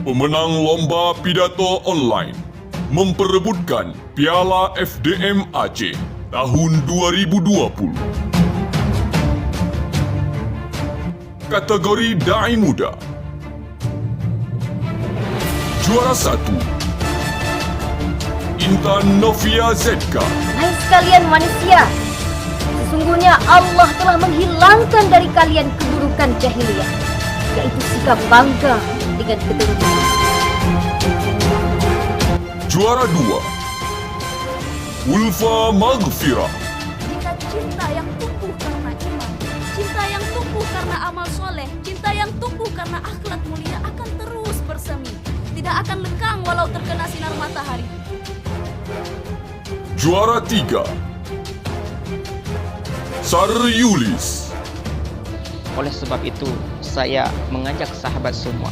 Pemenang lomba pidato online memperebutkan Piala FDM Aceh tahun 2020. Kategori Dai Muda. Juara 1, Intan Novia ZK. Hai sekalian manusia, sesungguhnya Allah telah menghilangkan dari kalian keburukan jahiliyah, yaitu sikap bangga dengan keturunan. Juara 2, Ulfa Maghfirah. Jika cinta yang tumbuh karena iman, cinta yang tumbuh karena amal soleh, cinta yang tumbuh karena akhlak mulia akan terus bersemi, tidak akan lekang walau terkena sinar matahari. Juara 3, Saryulis. Oleh sebab itu, saya mengajak sahabat semua,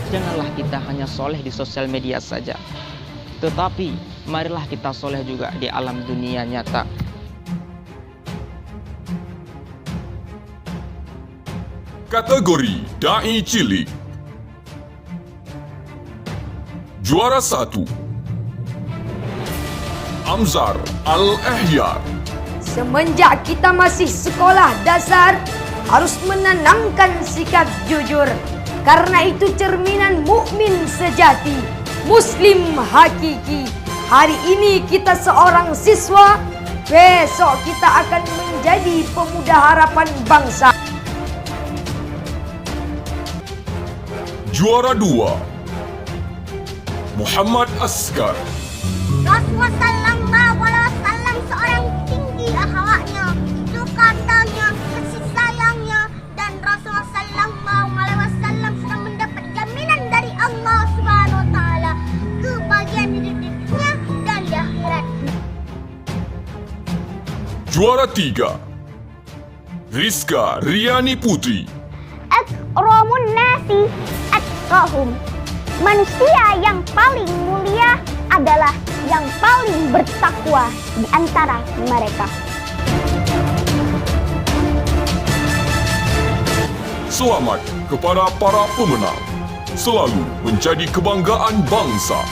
janganlah kita hanya soleh di sosial media saja, tetapi marilah kita soleh juga di alam dunia nyata. Kategori Dai Cilik. Juara 1, Amzar Al-Ehyar. Semenjak kita masih sekolah dasar, harus menanamkan sikap jujur. Karena itu cerminan mukmin sejati, muslim hakiki. Hari ini kita seorang siswa, besok kita akan menjadi pemuda harapan bangsa. Juara 2, Muhammad Askar. Rasulullah sallallahu alaihi wasallam seorang tinggi akhlaknya, katanya, kasih sayangnya, dan Rasulullah sallallahu alaihi wasallam sudah mendapat jaminan dari Allah Subhanahu wa taala kebahagiaan di dunia dan di akhirat. Juara 3, Rizka Riani Putri. Akramun nasi atqahum. Manusia yang paling mulia adalah yang paling bertakwa di antara mereka. Selamat kepada para pemenang, selalu menjadi kebanggaan bangsa.